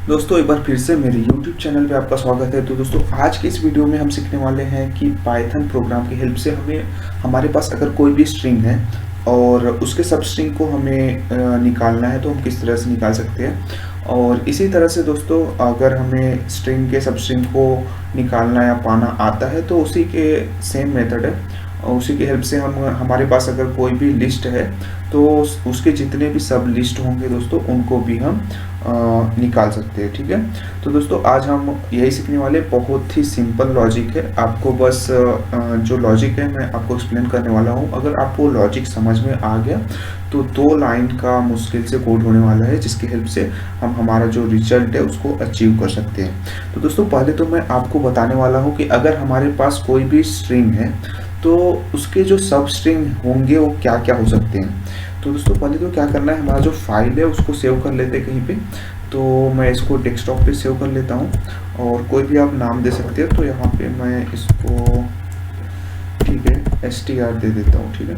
दोस्तों एक बार फिर से मेरे YouTube चैनल पे आपका स्वागत है। तो दोस्तों आज के इस वीडियो में हम सीखने वाले हैं कि पाइथन प्रोग्राम की हेल्प से हमारे पास अगर कोई भी स्ट्रिंग है और उसके सब स्ट्रिंग को हमें निकालना है तो हम किस तरह से निकाल सकते हैं। और इसी तरह से दोस्तों अगर हमें स्ट्रिंग के सब स्ट्रिंग को निकालना या पाना आता है तो उसी के सेम मेथड है और उसी की हेल्प से हम हमारे पास अगर कोई भी लिस्ट है तो उसके जितने भी सब लिस्ट होंगे दोस्तों उनको भी हम निकाल सकते हैं। ठीक है, तो दोस्तों आज हम यही सीखने वाले। बहुत ही सिंपल लॉजिक है, आपको बस जो लॉजिक है मैं आपको एक्सप्लेन करने वाला हूँ। अगर आपको लॉजिक समझ में आ गया तो 2 लाइन का मुश्किल से कोड होने वाला है जिसकी हेल्प से हम हमारा जो रिजल्ट है उसको अचीव कर सकते हैं। तो दोस्तों पहले तो मैं आपको बताने वाला हूँ कि अगर हमारे पास कोई भी स्ट्रिंग है तो उसके जो सब स्ट्रिंग होंगे वो क्या क्या हो सकते हैं। तो दोस्तों पहले तो क्या करना है, हमारा जो फाइल है उसको सेव कर लेते हैं कहीं पे। तो मैं इसको डेस्कटॉप पे सेव कर लेता हूँ और कोई भी आप नाम दे सकते हैं। तो यहाँ पे मैं इसको ठीक है str दे देता हूँ। ठीक है,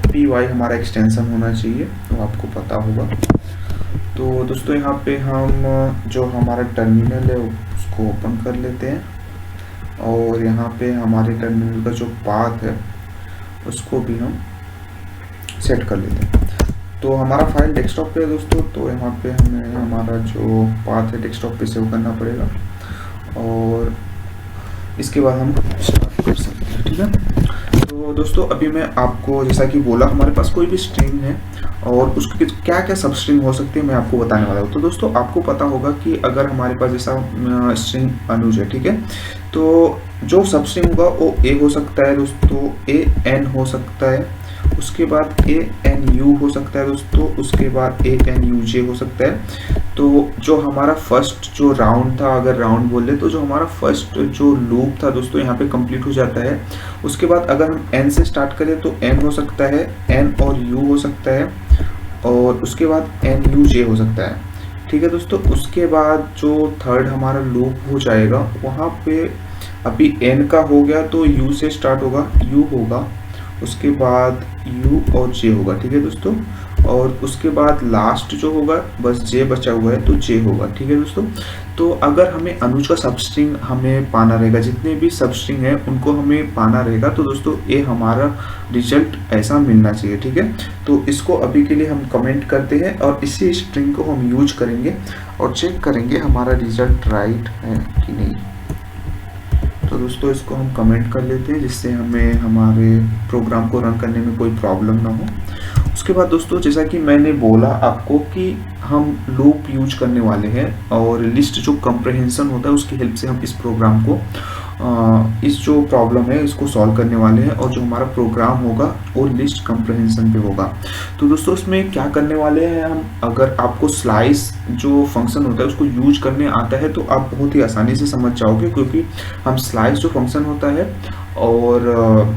.py हमारा एक्सटेंशन होना चाहिए, तो आपको पता होगा। तो दोस्तों यहाँ पे हम जो हमारा टर्मिनल है उसको ओपन कर लेते हैं और यहाँ पे हमारे टर्मिनल का जो पाथ है उसको भी हम सेट कर लेते हैं। तो हमारा फाइल डेस्कटॉप पे है दोस्तों, तो यहाँ पे हमें हमारा जो पाथ है डेस्कटॉप पे सेव करना पड़ेगा और इसके बाद हम स्टार्ट कर सकते हैं। ठीक है, तो दोस्तों अभी मैं आपको जैसा कि बोला हमारे पास कोई भी स्ट्रिंग है और उसके क्या क्या सब स्ट्रिंग हो सकती है मैं आपको बताने वाला हूँ। तो दोस्तों आपको पता होगा कि अगर हमारे पास जैसा स्ट्रिंग अनुज है, ठीक है, तो जो सब स्ट्रिंग होगा वो ए हो सकता है दोस्तों, ए एन हो सकता है, उसके बाद ए एन यू हो सकता है दोस्तों, उसके बाद ए एन यू जे हो सकता है। तो जो हमारा फर्स्ट जो राउंड था, अगर राउंड बोले तो जो हमारा फर्स्ट जो लूप था दोस्तों यहाँ पे कंप्लीट हो जाता है। उसके बाद अगर हम एन से स्टार्ट करें तो एन हो सकता है, एन और यू हो सकता है और उसके बाद एन यू जे हो सकता है। ठीक है दोस्तों, उसके बाद जो थर्ड हमारा लूप हो जाएगा वहाँ पे अभी एन का हो गया तो यू से स्टार्ट होगा, यू होगा, उसके बाद यू और जे होगा। ठीक है दोस्तों, और उसके बाद लास्ट जो होगा बस जे बचा हुआ है तो जे होगा। ठीक है दोस्तों, तो अगर हमें अनुज का सबस्ट्रिंग हमें पाना रहेगा, जितने भी सबस्ट्रिंग है उनको हमें पाना रहेगा, तो दोस्तों ये हमारा रिजल्ट ऐसा मिलना चाहिए। ठीक है, तो इसको अभी के लिए हम कमेंट करते हैं और इसी स्ट्रिंग को हम यूज करेंगे और चेक करेंगे हमारा रिजल्ट राइट है कि नहीं। तो दोस्तों इसको हम कमेंट कर लेते हैं जिससे हमें हमारे प्रोग्राम को रन करने में कोई प्रॉब्लम ना हो। उसके बाद दोस्तों जैसा कि मैंने बोला आपको कि हम लूप यूज करने वाले हैं और लिस्ट जो कंप्रहेंशन होता है उसकी हेल्प से हम इस प्रोग्राम को इस जो प्रॉब्लम है इसको सॉल्व करने वाले हैं और जो हमारा प्रोग्राम होगा वो लिस्ट कंप्रहेंशन पे होगा। तो दोस्तों इसमें क्या करने वाले हैं हम, अगर आपको स्लाइस जो फंक्शन होता है उसको यूज करने आता है तो आप बहुत ही आसानी से समझ जाओगे, क्योंकि हम स्लाइस जो फंक्शन होता है और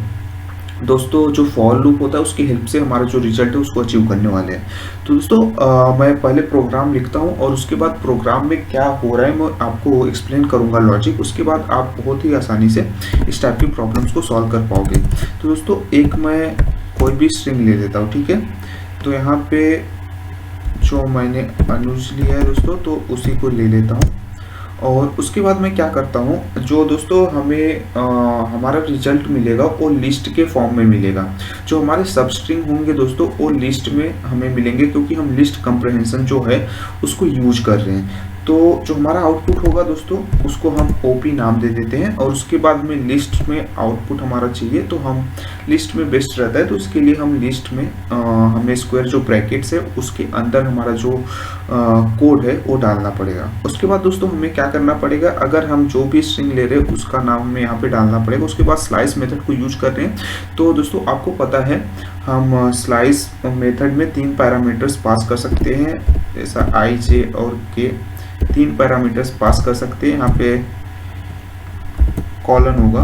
दोस्तों जो फॉर लूप होता है उसकी हेल्प से हमारा जो रिजल्ट है उसको अचीव करने वाले हैं। तो दोस्तों मैं पहले प्रोग्राम लिखता हूँ और उसके बाद प्रोग्राम में क्या हो रहा है मैं आपको एक्सप्लेन करूँगा लॉजिक, उसके बाद आप बहुत ही आसानी से इस टाइप की प्रॉब्लम्स को सॉल्व कर पाओगे। तो दोस्तों एक मैं कोई भी स्ट्रिंग ले लेता हूँ। ठीक है, तो यहाँ पे जो मैंने अनुज लिया है दोस्तों तो उसी को ले लेता हूँ और उसके बाद मैं क्या करता हूँ, जो दोस्तों हमें हमारा रिजल्ट मिलेगा वो लिस्ट के फॉर्म में मिलेगा। जो हमारे सब स्ट्रिंग होंगे दोस्तों वो लिस्ट में हमें मिलेंगे, क्योंकि हम लिस्ट कंप्रहेंशन जो है उसको यूज कर रहे हैं। तो जो हमारा आउटपुट होगा दोस्तों उसको हम ओपी नाम दे देते हैं और उसके बाद में लिस्ट में आउटपुट हमारा चाहिए तो हम लिस्ट में बेस्ट रहता है, तो उसके लिए हम लिस्ट में हमें स्क्वायर जो ब्रैकेट्स है उसके अंदर हमारा जो कोड है वो डालना पड़ेगा। उसके बाद दोस्तों हमें क्या करना पड़ेगा, अगर हम जो भी स्ट्रिंग ले रहे हैं उसका नाम हमें यहाँ पे डालना पड़ेगा। उसके बाद स्लाइस मेथड को यूज कर रहे हैं तो दोस्तों आपको पता है हम स्लाइस मेथड में 3 पैरामीटर्स पास कर सकते हैं, जैसा आई जे और के 3 पैरामीटर्स पास कर सकते हैं। यहाँ पे कॉलन होगा,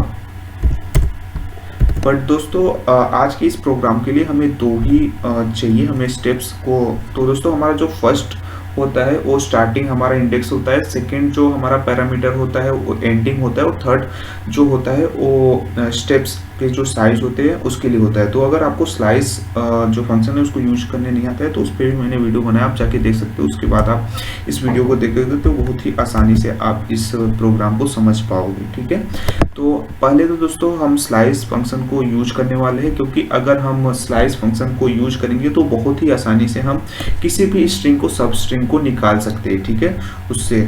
बट दोस्तों आज के इस प्रोग्राम के लिए हमें 2 ही चाहिए हमें स्टेप्स को। तो दोस्तों हमारा जो फर्स्ट होता है वो स्टार्टिंग हमारा इंडेक्स होता है, सेकंड जो हमारा पैरामीटर होता है वो एंडिंग होता है और थर्ड जो होता है वो स्टेप्स के जो साइज होते हैं उसके लिए होता है। तो अगर आपको स्लाइस जो फंक्शन है उसको यूज करने नहीं आता है तो उस पर भी मैंने वीडियो बनाया, आप जाके देख सकते हो। उसके बाद आप इस वीडियो को देखोगे तो बहुत ही आसानी से आप इस प्रोग्राम को समझ पाओगे, ठीक है। तो पहले तो दोस्तों हम स्लाइस फंक्शन को यूज करने वाले हैं, क्योंकि अगर हम स्लाइस फंक्शन को यूज करेंगे तो बहुत ही आसानी से हम किसी भी स्ट्रिंग को सब स्ट्रिंग को निकाल सकते हैं, ठीक है, उससे।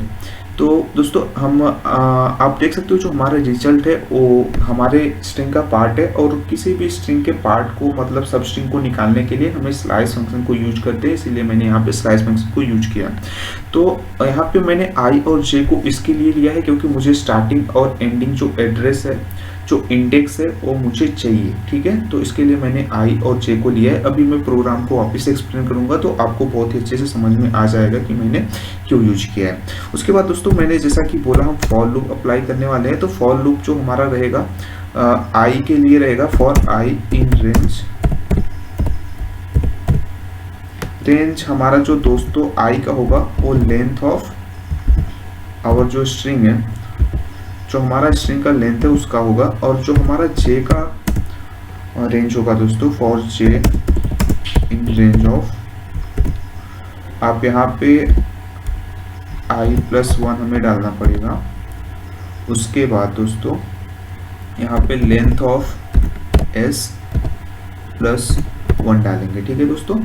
तो दोस्तों हम आप देख सकते हो जो हमारा रिजल्ट है वो हमारे स्ट्रिंग का पार्ट है, और किसी भी स्ट्रिंग के पार्ट को मतलब सब स्ट्रिंग को निकालने के लिए हमें स्लाइस फंक्शन को यूज करते हैं, इसीलिए मैंने यहाँ पे स्लाइस फंक्शन को यूज किया। तो यहाँ पे मैंने आई और जे को इसके लिए लिया है क्योंकि मुझे स्टार्टिंग और एंडिंग जो एड्रेस है, जो इंडेक्स है, वो मुझे चाहिए, ठीक है। तो इसके लिए मैंने आई और जे को लिया है। अभी मैं प्रोग्राम को वापस से एक्सप्लेन करूंगा तो आपको बहुत ही अच्छे से समझ में आ जाएगा कि मैंने क्यों यूज किया है। उसके बाद दोस्तों मैंने जैसा कि बोला हम फॉर लूप अप्लाई करने वाले हैं। तो फॉर लूप जो हमारा रहेगा आई के लिए रहेगा for I in range. Range हमारा जो दोस्तों आई का होगा वो लेंथ ऑफ आवर जो स्ट्रिंग है, जो हमारा स्ट्रिंग का लेंथ है उसका होगा। और जो हमारा जे का रेंज होगा दोस्तों for J in range of, आप यहाँ पे i+1 हमें डालना पड़ेगा। उसके बाद दोस्तों यहाँ पे लेंथ ऑफ s+1 डालेंगे, ठीक है दोस्तों।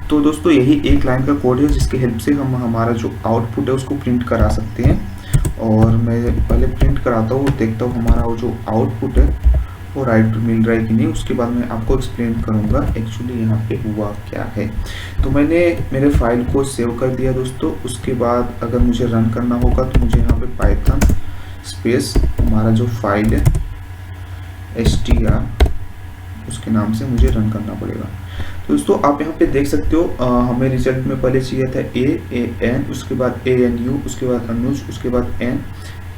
तो दोस्तों यही एक लाइन का कोड है जिसके हेल्प से हम हमारा जो आउटपुट है उसको प्रिंट करा सकते हैं। और मैं पहले प्रिंट कराता हूँ, देखता हूँ हमारा वो जो आउटपुट है वो राइट मिल रहा है कि नहीं। उसके बाद मैं आपको एक्सप्लेन करूँगा एक्चुअली यहाँ पे हुआ क्या है। तो मैंने मेरे फाइल को सेव कर दिया दोस्तों। उसके बाद अगर मुझे रन करना होगा तो मुझे यहाँ पे पाइथन स्पेस हमारा जो फाइल है str उसके नाम से मुझे रन करना पड़ेगा। तो दोस्तों आप यहाँ पे देख सकते हो हमें रिजल्ट में पहले चाहिए था an, उसके बाद anu, उसके बाद अनुज, उसके बाद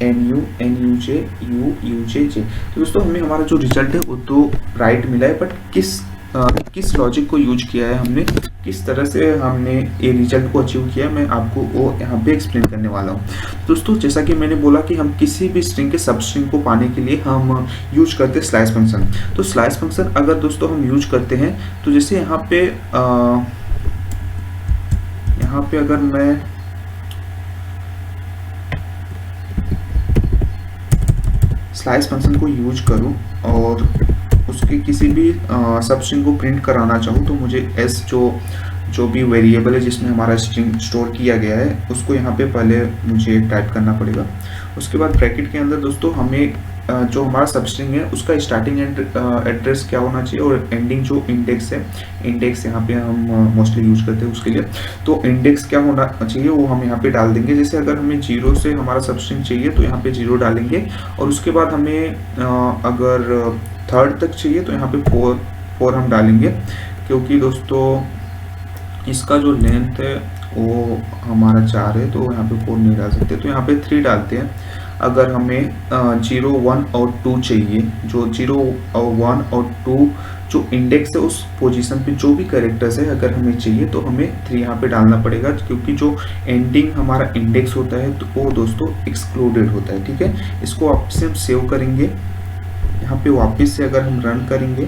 nu, nuj, ujj। तो दोस्तों हमें हमारा जो रिजल्ट है वो तो राइट मिला है, बट किस लॉजिक को यूज किया है हमने, किस तरह से हमने ये रिजल्ट को अचीव किया, मैं आपको वो यहाँ पे एक्सप्लेन करने वाला हूँ। दोस्तों जैसा कि मैंने बोला कि हम किसी भी स्ट्रिंग के सब स्ट्रिंग को पाने के लिए हम यूज करते हैं स्लाइस फंक्शन। तो स्लाइस फंक्शन अगर दोस्तों हम यूज करते हैं तो जैसे यहाँ पे अगर मैं स्लाइस फंक्शन को यूज करूं और उसके किसी भी सब स्ट्रिंग को प्रिंट कराना चाहूँ तो मुझे s जो भी वेरिएबल है जिसमें हमारा स्ट्रिंग स्टोर किया गया है उसको यहाँ पे पहले मुझे टाइप करना पड़ेगा। उसके बाद ब्रैकेट के अंदर दोस्तों हमें जो हमारा सब स्ट्रिंग है उसका स्टार्टिंग एड्रेस क्या होना चाहिए और एंडिंग जो इंडेक्स है, इंडेक्स यहाँ पे हम मोस्टली यूज करते हैं उसके लिए। तो इंडेक्स क्या होना चाहिए वो हम यहाँ पे डाल देंगे। जैसे अगर हमें 0 से हमारा सब स्ट्रिंग चाहिए तो यहाँ पे 0 डालेंगे, और उसके बाद हमें अगर 3rd तक चाहिए तो यहाँ पे 4 हम डालेंगे, क्योंकि दोस्तों इसका जो लेंथ है वो हमारा 4 है तो यहाँ पे 4 नहीं डाल सकते, तो यहाँ पे 3 डालते हैं। अगर हमें 0, 1 और 2 चाहिए, जो 0 और 1 और 2 जो इंडेक्स है उस पोजीशन पे जो भी कैरेक्टर्स है अगर हमें चाहिए तो हमें 3 यहाँ पे डालना पड़ेगा, क्योंकि जो एंडिंग हमारा इंडेक्स होता है तो वो दोस्तों एक्सक्लूडेड होता है, ठीक है। इसको वापस से हम सेव करेंगे, यहाँ पे वापस से अगर हम रन करेंगे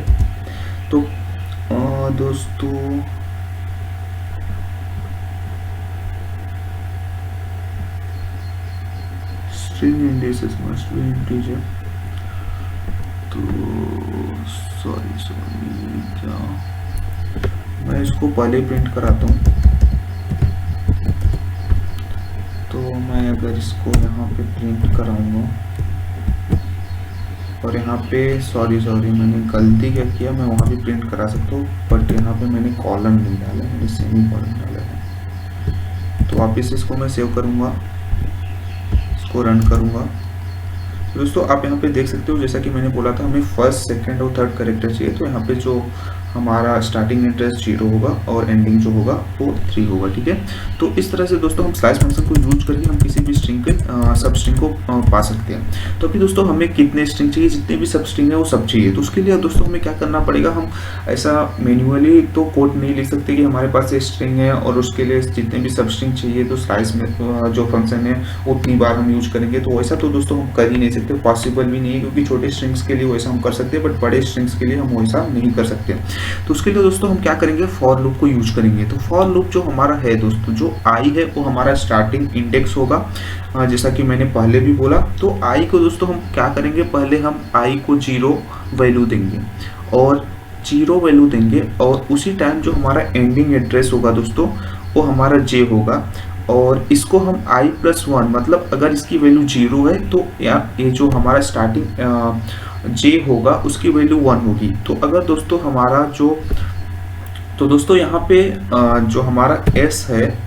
तो दोस्तों string indices must be integer। तो सॉरी क्या, मैं इसको पहले प्रिंट कराता हूँ। तो मैं अगर इसको यहाँ पे प्रिंट कराऊंगा और यहाँ पे सॉरी मैंने गलती क्या किया, मैं वहाँ भी प्रिंट करा सकता हूँ, बट यहाँ पे मैंने कॉलम नहीं डाला है, मैंने सेमी कॉलम डाला है। तो वापस इसको मैं सेव करूँगा, इसको रन करूँगा। दोस्तों आप यहाँ पे देख सकते हो जैसा कि मैंने बोला था हमें 1st, 2nd और 3rd कैरेक्टर चाहिए। तो यहाँ पे जो हमारा स्टार्टिंग एड्रेस 0 होगा और एंडिंग जो होगा वो 3 होगा। ठीक है, तो इस तरह से दोस्तों हम स्लाइस फंक्शन को यूज करके हम किसी भी स्ट्रिंग के सब स्ट्रिंग को पा सकते हैं। तो अभी दोस्तों हमें कितने स्ट्रिंग चाहिए, जितने भी सब स्ट्रिंग है वो सब चाहिए। तो उसके लिए दोस्तों हमें क्या करना पड़ेगा, हम ऐसा मैन्युअली तो कोड नहीं लिख सकते कि हमारे पास ये स्ट्रिंग है और उसके लिए जितने भी सब स्ट्रिंग चाहिए तो स्लाइस में जो फंक्शन है उतनी बार हम यूज करेंगे। तो वैसा तो दोस्तों हम कर ही नहीं सकते, पॉसिबल भी नहीं है, क्योंकि छोटे स्ट्रिंग्स के लिए वैसा हम कर सकते हैं बट बड़े स्ट्रिंग्स के लिए हम वैसा नहीं कर सकते। तो उसके लिए दोस्तों हम क्या करेंगे, फॉर लूप को यूज करेंगे। तो फॉर लूप जो हमारा है दोस्तों, जो आई है वो हमारा स्टार्टिंग इंडेक्स होगा, जैसा कि मैंने पहले भी बोला। तो आई को दोस्तों हम क्या करेंगे, पहले हम आई को 0 वैल्यू देंगे और 0 वैल्यू देंगे, और उसी टाइम जो हमारा एंडिंग एड्रेस होगा दोस्तों वो हमारा जे होगा, और इसको हम i+1 मतलब अगर इसकी वैल्यू 0 है तो ये जो हमारा स्टार्टिंग जे होगा उसकी वैल्यू 1 होगी। तो अगर दोस्तों हमारा तो दोस्तों यहाँ पे जो हमारा s है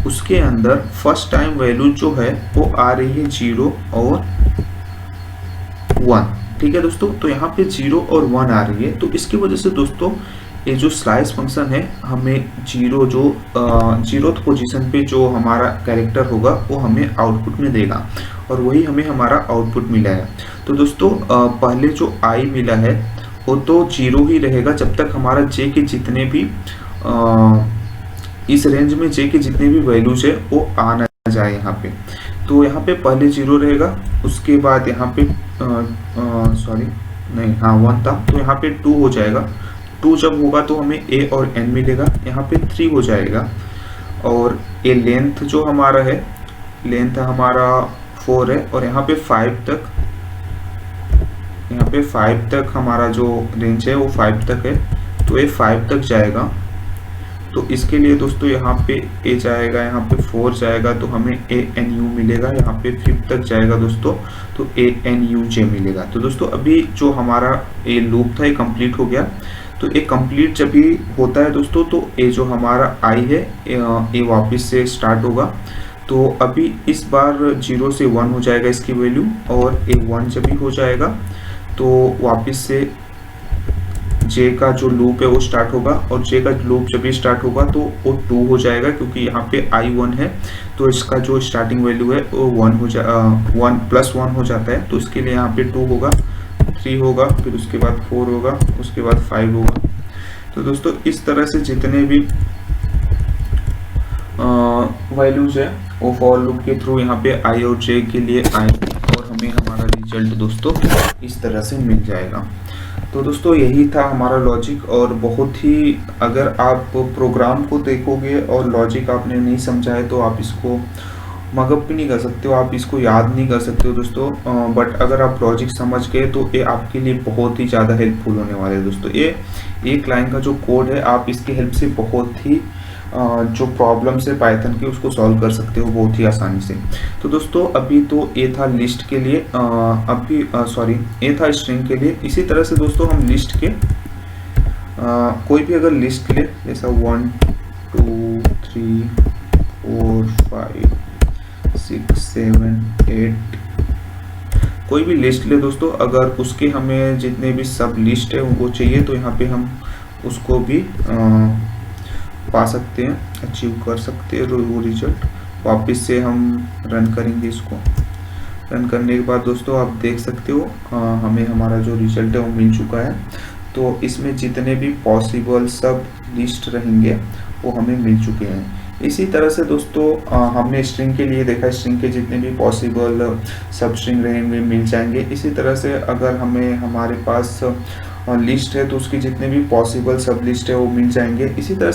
उसके अंदर फर्स्ट टाइम वैल्यू जो है वो आ रही है 0 और 1। ठीक है दोस्तों, तो यहाँ पे 0 और 1 आ रही है। तो इसकी वजह से दोस्तों ये जो स्लाइस फंक्शन है हमें 0th पोजीशन पे जो हमारा कैरेक्टर होगा वो हमें आउटपुट में देगा, और वही हमें हमारा आउटपुट मिला है। तो दोस्तों पहले जो आई मिला है वो तो 0 ही रहेगा जब तक हमारा जे के जितने भी इस रेंज में जे के जितने भी वैल्यूज है वो आ ना जाए यहाँ पे। तो यहाँ पे पहले 0 रहेगा, उसके बाद यहाँ पे 1 था, तो यहाँ पे 2 हो जाएगा। 2 जब होगा तो हमें ए और एन मिलेगा, यहाँ पे 3 हो जाएगा, और ये लेंथ जो हमारा है, लेंथ हमारा 4 है, और यहाँ पे 5 तक हमारा जो रेंज है वो 5 तक है, तो ये 5 तक जाएगा। तो इसके लिए दोस्तों यहाँ पे ए जाएगा, यहाँ पे 4 जाएगा, तो हमें ए एन यू मिलेगा। यहाँ पे 5 तक जाएगा दोस्तों, तो ए एन यू जे मिलेगा। तो दोस्तों अभी जो हमारा ए लूप था ये कंप्लीट हो गया। तो ये कंप्लीट जब भी होता है दोस्तों तो ये जो हमारा आई है ये वापस से स्टार्ट होगा। तो अभी इस बार 0 से 1 हो जाएगा इसकी वैल्यू, और ए 1 जब भी हो जाएगा तो वापस से जे का जो लूप है वो स्टार्ट होगा, और जे का लूप जब भी स्टार्ट होगा तो वो 2 हो जाएगा, क्योंकि यहाँ पे आई 1 है तो इसका जो स्टार्टिंग वैल्यू है वो 1+1 हो जाता है। तो इसके लिए यहाँ पे 2 होगा, 3 होगा, फिर उसके बाद 4 होगा, उसके बाद 5 होगा। तो दोस्तों इस तरह से जितने भी वैल्यूज है वो फॉर लूप के थ्रू यहाँ पे आई और जे के लिए आएंगे, और हमें हमारा रिजल्ट दोस्तों इस तरह से मिल जाएगा। तो दोस्तों यही था हमारा लॉजिक, और बहुत ही, अगर आप प्रोग्राम को देखोगे और लॉजिक आपने नहीं समझा है तो आप इसको मगअप भी नहीं कर सकते हो, आप इसको याद नहीं कर सकते हो दोस्तों। बट अगर आप लॉजिक समझ गए तो ये आपके लिए बहुत ही ज़्यादा हेल्पफुल होने वाले है दोस्तों। ये एक लाइन का जो कोड है आप इसकी हेल्प से बहुत ही जो प्रॉब्लम्स है पाइथन की उसको सॉल्व कर सकते हो बहुत ही आसानी से। तो दोस्तों अभी तो ये था लिस्ट के लिए, ये था स्ट्रिंग के लिए। इसी तरह से दोस्तों हम लिस्ट के कोई भी अगर लिस्ट ले, जैसा 1 2 3 4 5 6 7 8 कोई भी लिस्ट ले दोस्तों, अगर उसके हमें जितने भी सब लिस्ट है वो चाहिए तो यहाँ पे हम उसको भी पा सकते हैं, अचीव कर सकते हैं वो रिजल्ट। वापस से हम रन करेंगे इसको। रन करने के बाद दोस्तों आप देख सकते हो हमें हमारा जो रिजल्ट है वो मिल चुका है। तो इसमें जितने भी पॉसिबल सब लिस्ट रहेंगे वो हमें मिल चुके हैं। इसी तरह से दोस्तों हमने स्ट्रिंग के लिए देखा, स्ट्रिंग के जितने भी पॉसिबल सब स्ट्रिंग रहेंगे मिल जाएंगे। इसी तरह से अगर हमें हमारे पास लिस्ट है तो उसकी जितने भी पॉसिबल सब लिस्ट है वो मिल जाएंगे। इसी तरह